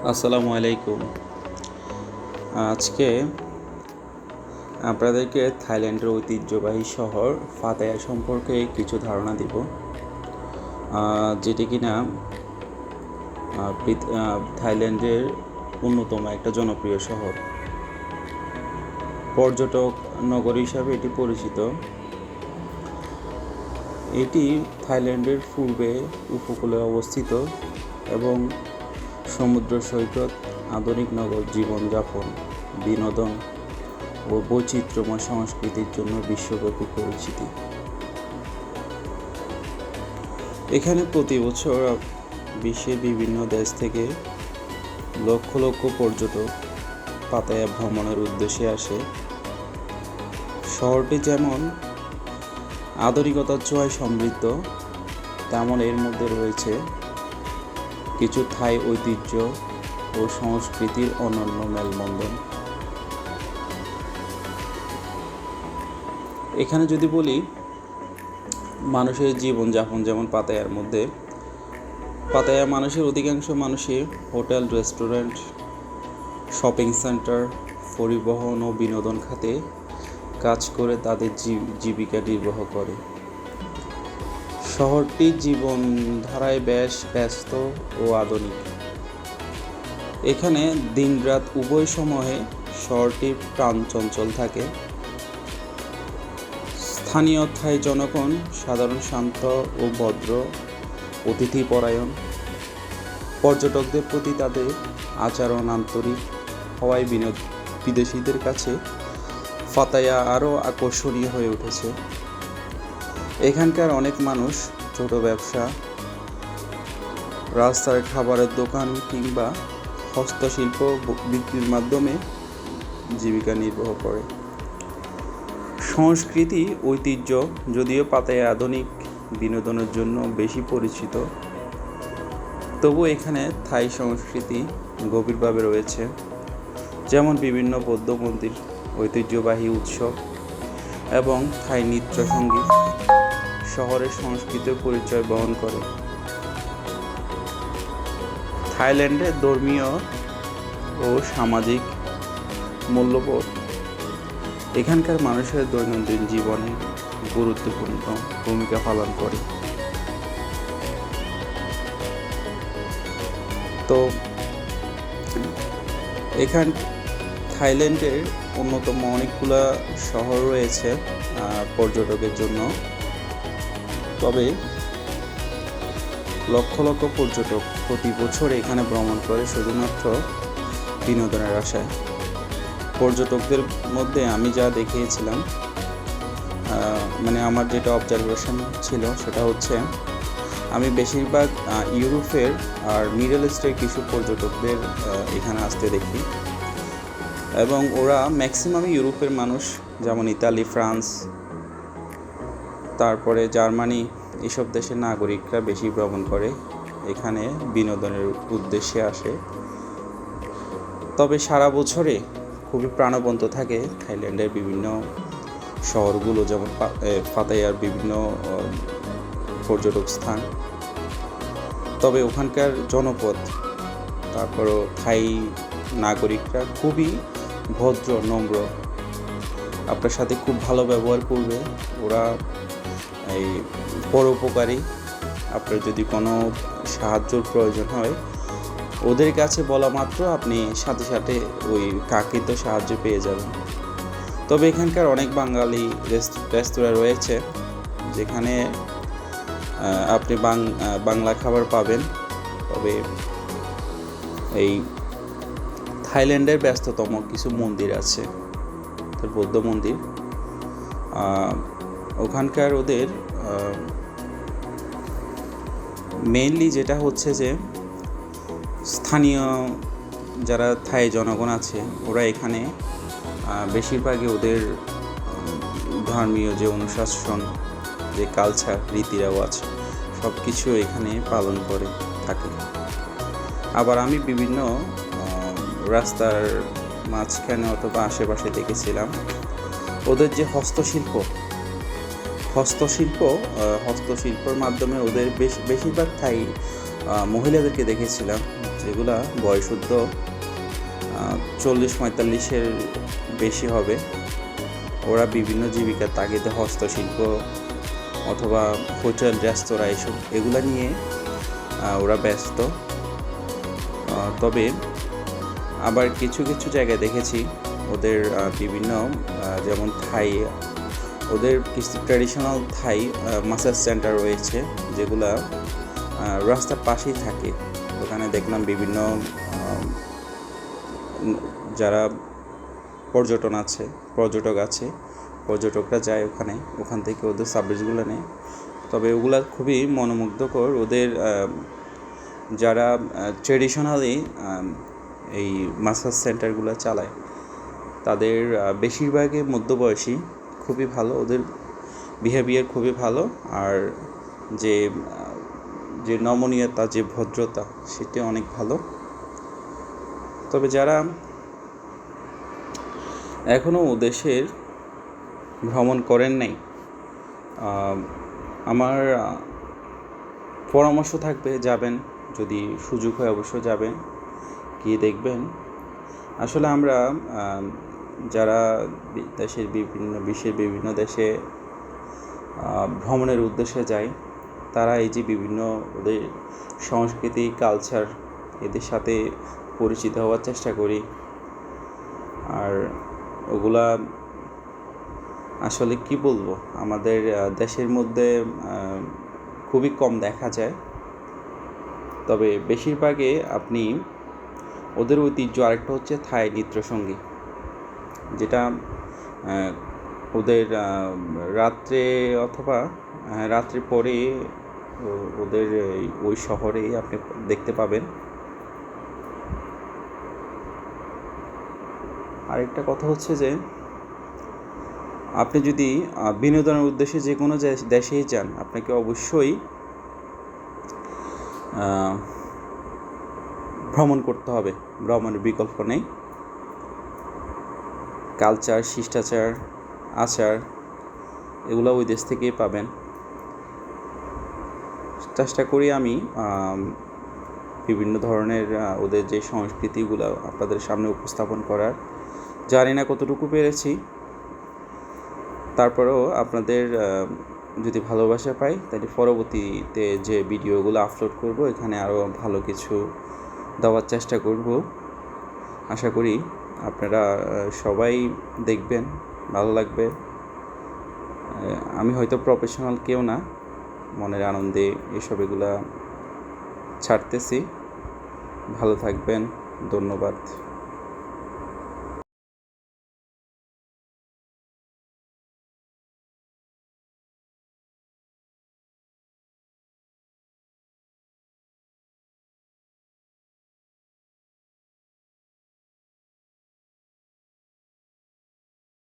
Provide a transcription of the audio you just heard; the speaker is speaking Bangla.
আসসালামু আলাইকুম। আজকে আপনাদেরকে থাইল্যান্ডের ঐতিহ্যবাহী শহর পাতায়া সম্পর্কে কিছু ধারণা দিব, যেটি কিনা থাইল্যান্ডের অন্যতম একটা জনপ্রিয় শহর। পর্যটক নগরী হিসাবে এটি পরিচিত। এটি থাইল্যান্ডের পূর্বে উপকূলে অবস্থিত এবং সমুদ্র সৈকত, আধুনিক নগর জীবনযাপন, বিনোদন ও বৈচিত্র্যময় সংস্কৃতির জন্য বিশ্বব্যাপী পরিচিতি। এখানে প্রতি বছর বিশ্বের বিভিন্ন দেশ থেকে লক্ষ লক্ষ পর্যটক পাতায়া ভ্রমণের উদ্দেশ্যে আসে। শহরটি যেমন আধুনিকতার ছোঁয়ায় সমৃদ্ধ, তেমন এর মধ্যে রয়েছে কিছু থাই ঐতিহ্য ও সংস্কৃতির অনন্য মেলবন্ধন। এখানে যদি বলি, মানুষের জীবনযাপন যেমন পাতায়া মানুষের অধিকাংশ মানুষই হোটেল, রেস্টুরেন্ট, শপিং সেন্টার, পরিবহন ও বিনোদন খাতে কাজ করে তাদের জীবিকা নির্বাহ করে। শহরটির জীবনধারায় বেশ ব্যস্ত ও আধুনিক। এখানে দিনরাত উভয় সময়ে শহরটি প্রাণচঞ্চল থাকে। স্থানীয় থাই জনগণ সাধারণ, শান্ত ও ভদ্র, অতিথিপরায়ণ। পর্যটকদের প্রতি তাদের আচরণ আন্তরিক হওয়ায় বিদেশিদের কাছে পাতায়া আরও আকর্ষণীয় হয়ে উঠেছে। এখানকার অনেক মানুষ ছোট ব্যবসা, রাস্তার খাবারের দোকান কিংবা হস্তশিল্প বিক্রির মাধ্যমে জীবিকা নির্বাহ করে। সংস্কৃতি ঐতিহ্য যদিও পাতায়া আধুনিক বিনোদনের জন্য বেশি পরিচিত, তবু এখানে থাই সংস্কৃতি গভীরভাবে রয়েছে, যেমন বিভিন্ন বৌদ্ধ মন্দির, ঐতিহ্যবাহী উৎসব এবং থাই নৃত্য সঙ্গীত শহরের সংস্কৃতির পরিচয় বহন করে। থাইল্যান্ডে ধর্মীয় ও সামাজিক মূল্যবোধ এখানকার মানুষের দৈনন্দিন জীবনে গুরুত্বপূর্ণ ভূমিকা পালন করে। তো থাইল্যান্ডের অন্যতম অনেকগুলা শহর রয়েছে পর্যটকের জন্য, তবে লক্ষ লক্ষ পর্যটক প্রতি বছর এখানে ভ্রমণ করে শুধুমাত্র বিনোদনের আশায়। পর্যটকদের মধ্যে আমি যা দেখিয়েছিলাম, আমার যেটা অবজারভেশন ছিল সেটা হচ্ছে, আমি বেশিরভাগ ইউরোপের আর মিডল ইস্টের কিছু পর্যটকদের এখানে আসতে দেখি, এবং ওরা ম্যাক্সিমামই ইউরোপের মানুষ, যেমন ইতালি, ফ্রান্স, তারপরে জার্মানি, এসব দেশের নাগরিকরা বেশি ভ্রমণ করে, এখানে বিনোদনের উদ্দেশ্যে আসে। তবে সারা বছরে খুবই প্রাণবন্ত থাকে থাইল্যান্ডের বিভিন্ন শহরগুলো, যেমন পাতায়ার বিভিন্ন পর্যটক স্থান। তবে ওখানকার জনপদ, তারপরও থাই নাগরিকরা খুবই ভদ্র, নম্র, আপনার সাথে খুব ভালো ব্যবহার করবে। ওরা এই পরোপকারী। আপনার যদি কোনো সাহায্যর প্রয়োজন হয়, ওদের কাছে বলা মাত্র আপনি সাথে সাথে ওই কাঙ্ক্ষিত সাহায্য পেয়ে যাবেন। তবে এখানকার অনেক বাঙালি রেস্তোরাঁ রয়েছে, যেখানে আপনি বাংলা খাবার পাবেন। তবে এই থাইল্যান্ডের ব্যস্ততম কিছু মন্দির আছে, বৌদ্ধ মন্দির। ওখানকার ওদের মেইনলি যেটা হচ্ছে যে, স্থানীয় যারা থাই জনগণ আছে, ওরা এখানে বেশিরভাগই ওদের ধর্মীয় যে অনুশাসন, যে কালচার, রীতি রেওয়াজ, সব কিছু এখানে পালন করে থাকে। আবার আমি বিভিন্ন রাস্তার মাঝখানে অথবা আশেপাশে দেখেছিলাম ওদের যে হস্তশিল্পর মাধ্যমে ওদের বেশিরভাগ থাই মহিলাদেরকে দেখেছিলাম, যেগুলা বয়সুদ্ধ 40-45-এর বেশি হবে। ওরা বিভিন্ন জীবিকার তাগিদে হস্তশিল্প অথবা হোটেল রেস্তোরাঁ এগুলা নিয়ে ওরা ব্যস্ত। তবে আবার কিছু কিছু জায়গায় দেখেছি ওদের বিভিন্ন যেমন থাই, ওদের কিছু ট্র্যাডিশনাল থাই মাসাজ সেন্টার রয়েছে, যেগুলা রাস্তার পাশেই থাকে। ওখানে দেখলাম বিভিন্ন যারা পর্যটকরা যায় ওখান থেকে ওদের সার্ভিসগুলো নেয়। তবে ওগুলা খুবই মনোমুগ্ধকর। ওদের যারা ট্রেডিশনালি এই মাসাজ সেন্টারগুলো চালায় তাদের বেশিরভাগই মধ্যবয়সী, খুবই ভালো, ওদের বিহেভিয়ার খুবই ভালো। আর যে নমনীয়তা, যে ভদ্রতা, সেটা অনেক ভালো। তবে যারা এখনও দেশের ভ্রমণ করেন নাই, আমার পরামর্শ থাকবে যাবেন, যদি সুযোগ হয় অবশ্য যাবেন, গিয়ে দেখবেন। আসলে আমরা যারা বিশ্বের বিভিন্ন দেশে ভ্রমণের উদ্দেশ্যে যাই, তারা এই যে বিভিন্ন ওদের সংস্কৃতি, কালচার, এদের সাথে পরিচিত হওয়ার চেষ্টা করি। আর ওগুলা আসলে কি বলবো, আমাদের দেশের মধ্যে খুবই কম দেখা যায়। তবে বেশিরভাগে আপনি ওদের ঐতিহ্য, আরেকটা হচ্ছে থাই নৃত্যসঙ্গীত, যেটা ওদের রাত্রে অথবা রাত্রে পরে ওদের ওই শহরে আপনি দেখতে পাবেন। আরেকটা কথা হচ্ছে যে আপনি যদি বিনোদনের উদ্দেশ্যে যে কোনো দেশেই যান, আপনাকে অবশ্যই ভ্রমণ করতে হবে। ভ্রমণের বিকল্প নেই। কালচার, শিষ্টাচার, আচার, এগুলো ওই দেশ থেকেই পাবেন। চেষ্টা করি আমি বিভিন্ন ধরনের ওদের যে সংস্কৃতিগুলো আপনাদের সামনে উপস্থাপন করার। জানি না কতটুকু পেরেছি, তারপরেও আপনাদের যদি ভালোবাসা পাই, তাহলে পরবর্তীতে যে ভিডিওগুলো আপলোড করব, এখানে আরও ভালো কিছু দেওয়ার চেষ্টা করব। আশা করি আপনারা সবাই দেখবেন, ভালো লাগবে। আমি হয়তো প্রফেশনাল কেউ না, মনের আনন্দে এগুলা ছাড়তেছি। ভালো থাকবেন, ধন্যবাদ।